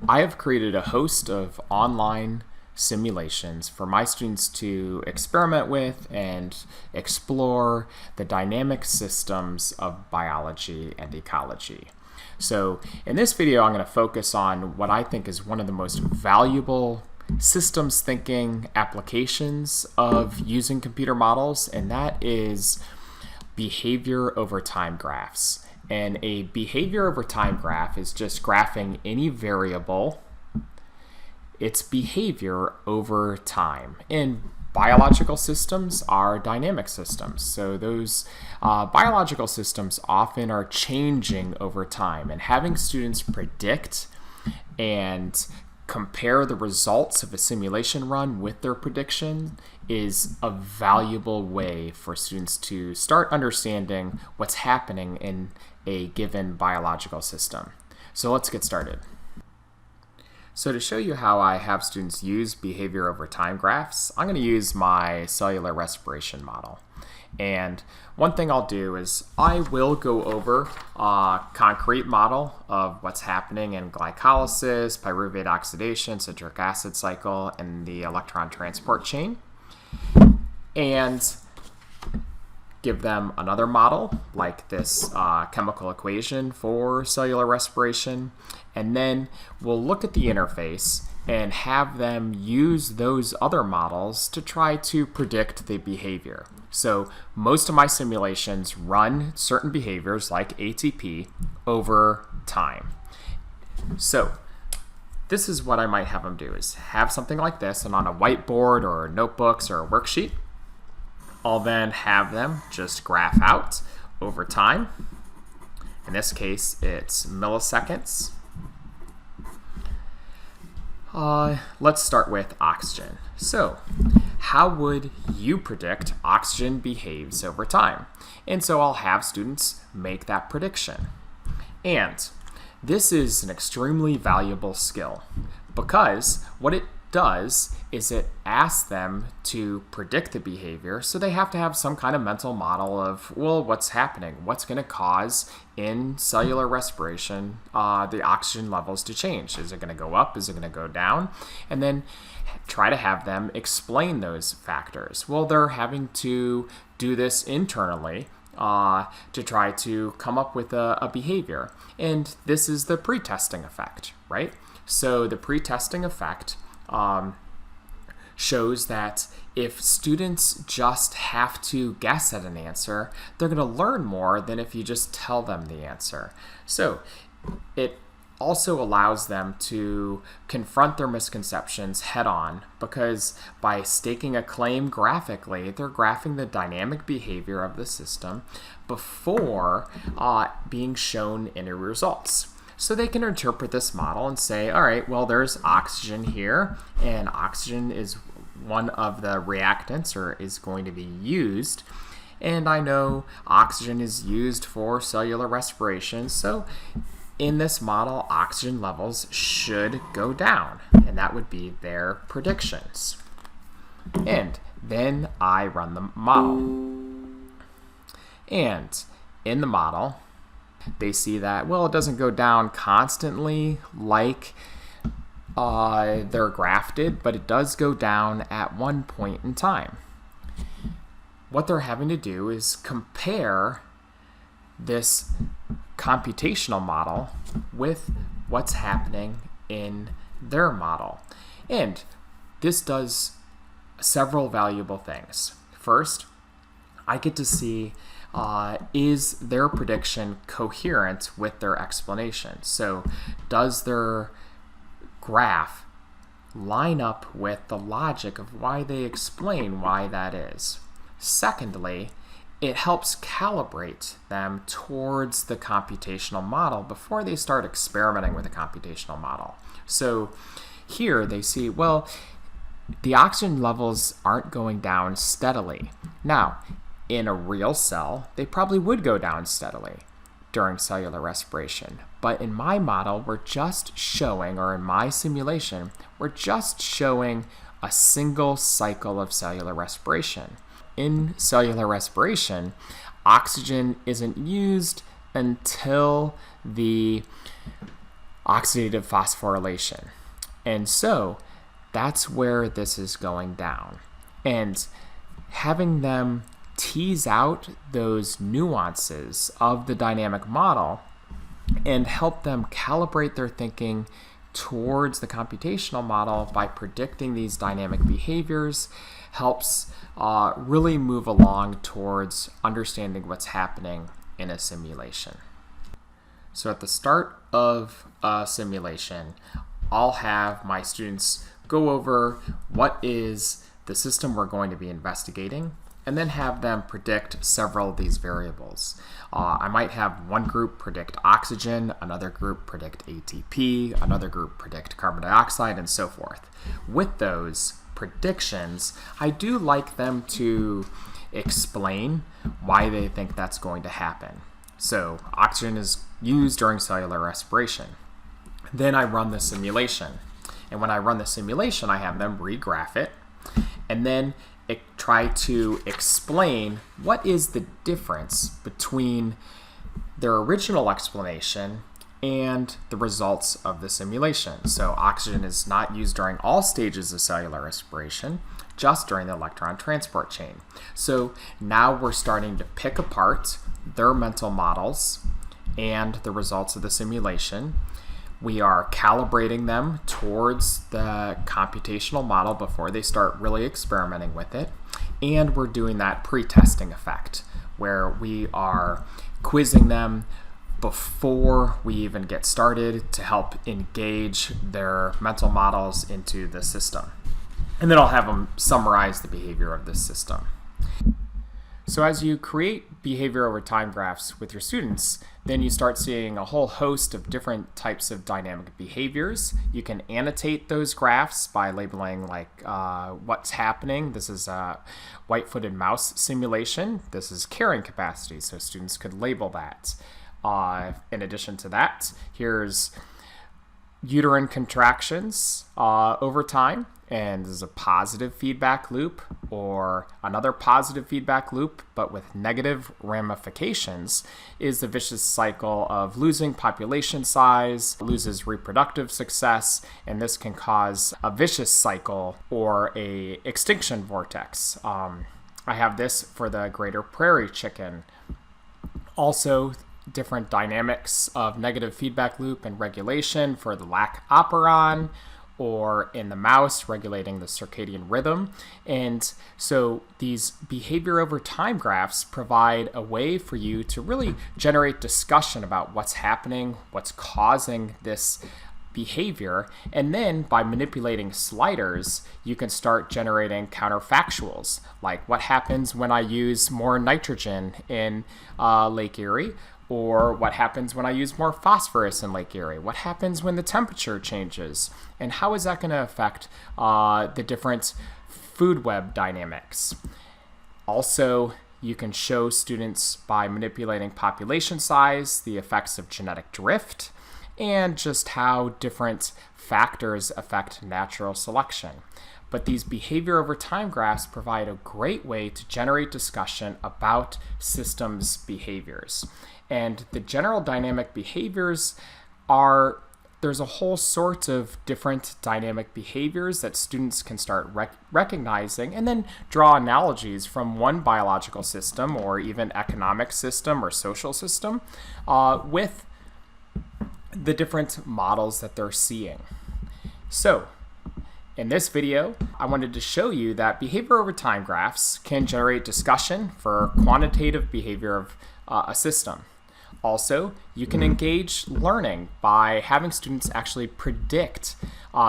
I have created a host of online simulations for my students to experiment with and explore the dynamic systems of biology and ecology. So in this video, I'm going to focus on what I think is one of the most valuable systems thinking applications of using computer models, and that is behavior over time graphs. And a behavior over time graph is just graphing any variable, its behavior over time. And biological systems are dynamic systems. So those biological systems often are changing over time. And having students predict and compare the results of a simulation run with their prediction is a valuable way for students to start understanding what's happening in a given biological system. So let's get started. So to show you how I have students use behavior over time graphs, I'm going to use my cellular respiration model. And one thing I'll do is I will go over a concrete model of what's happening in glycolysis, pyruvate oxidation, citric acid cycle, and the electron transport chain, and give them another model like this chemical equation for cellular respiration, and then we'll look at the interface and have them use those other models to try to predict the behavior. So most of my simulations run certain behaviors like ATP over time. So this is what I might have them do, is have something like this, and on a whiteboard or notebooks or a worksheet, I'll then have them just graph out over time. In this case, it's milliseconds. Let's start with oxygen. So how would you predict oxygen behaves over time? And so I'll have students make that prediction. And this is an extremely valuable skill because what it does is it asks them to predict the behavior, so they have to have some kind of mental model of, well, what's happening? What's going to cause in cellular respiration the oxygen levels to change? Is it going to go up? Is it going to go down? And then try to have them explain those factors. Well, they're having to do this internally to try to come up with a behavior. And this is the pre-testing effect, right? So the pre-testing effect shows that if students just have to guess at an answer, they're going to learn more than if you just tell them the answer. So it also allows them to confront their misconceptions head on, because by staking a claim graphically, they're graphing the dynamic behavior of the system before being shown any results. So they can interpret this model and say, all right, well, there's oxygen here, and oxygen is one of the reactants, or is going to be used. And I know oxygen is used for cellular respiration, so in this model, oxygen levels should go down, and that would be their predictions. And then I run the model. And in the model, they see that, well, it doesn't go down constantly like they're graphed, but it does go down at one point in time. What they're having to do is compare this computational model with what's happening in their model. And this does several valuable things. First, I get to see is their prediction coherent with their explanation? So does their graph line up with the logic of why they explain why that is? Secondly, it helps calibrate them towards the computational model before they start experimenting with the computational model. So here they see, well, the oxygen levels aren't going down steadily. Now, in a real cell, they probably would go down steadily during cellular respiration. But in my model, we're just showing, or in my simulation, we're just showing a single cycle of cellular respiration. In cellular respiration, oxygen isn't used until the oxidative phosphorylation. And so that's where this is going down. And having them tease out those nuances of the dynamic model and help them calibrate their thinking towards the computational model by predicting these dynamic behaviors helps really move along towards understanding what's happening in a simulation. So at the start of a simulation, I'll have my students go over what is the system we're going to be investigating, and then have them predict several of these variables. I might have one group predict oxygen, another group predict ATP, another group predict carbon dioxide, and so forth. With those predictions, I do like them to explain why they think that's going to happen. So oxygen is used during cellular respiration. Then I run the simulation. And when I run the simulation, I have them regraph it, and then try to explain what is the difference between their original explanation and the results of the simulation. So oxygen is not used during all stages of cellular respiration, just during the electron transport chain. So now we're starting to pick apart their mental models and the results of the simulation. We are calibrating them towards the computational model before they start really experimenting with it. And we're doing that pre-testing effect, where we are quizzing them before we even get started to help engage their mental models into the system. And then I'll have them summarize the behavior of this system. So as you create behavior over time graphs with your students, then you start seeing a whole host of different types of dynamic behaviors. You can annotate those graphs by labeling like what's happening. This is a white-footed mouse simulation. This is carrying capacity, so students could label that. In addition to that, here's uterine contractions over time. And this is a positive feedback loop or another positive feedback loop, but with negative ramifications, is the vicious cycle of losing population size, loses reproductive success, and this can cause a vicious cycle or a extinction vortex. I have this for the greater prairie chicken. Also, different dynamics of negative feedback loop and regulation for the lac operon, or in the mouse, regulating the circadian rhythm. And so these behavior over time graphs provide a way for you to really generate discussion about what's happening, what's causing this behavior, and then by manipulating sliders, you can start generating counterfactuals, like what happens when I use more nitrogen in Lake Erie, or what happens when I use more phosphorus in Lake Erie? What happens when the temperature changes? And how is that going to affect the different food web dynamics? Also, you can show students by manipulating population size, the effects of genetic drift, and just how different factors affect natural selection. But these behavior over time graphs provide a great way to generate discussion about systems behaviors. And the general dynamic behaviors are, there's a whole sort of different dynamic behaviors that students can start recognizing and then draw analogies from one biological system or even economic system or social system with the different models that they're seeing. So, in this video, I wanted to show you that behavior over time graphs can generate discussion for quantitative behavior of a system. Also, you can engage learning by having students actually predict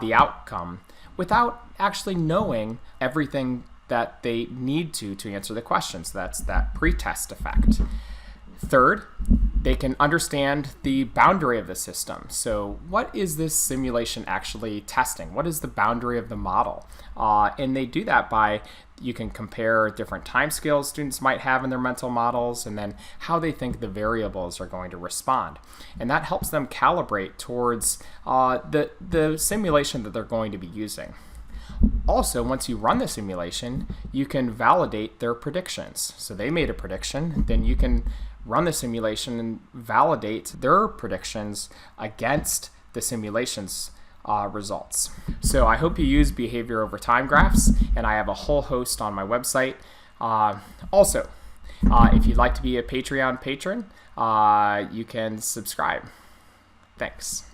the outcome without actually knowing everything that they need to answer the questions. That's that pretest effect. Third, they can understand the boundary of the system. So what is this simulation actually testing? What is the boundary of the model? And they do that by, you can compare different timescales students might have in their mental models and then how they think the variables are going to respond. And that helps them calibrate towards the simulation that they're going to be using. Also, once you run the simulation, you can validate their predictions. So they made a prediction, then you can run the simulation and validate their predictions against the simulations results. So I hope you use behavior over time graphs, and I have a whole host on my website. Also, if you'd like to be a Patreon patron, you can subscribe. Thanks.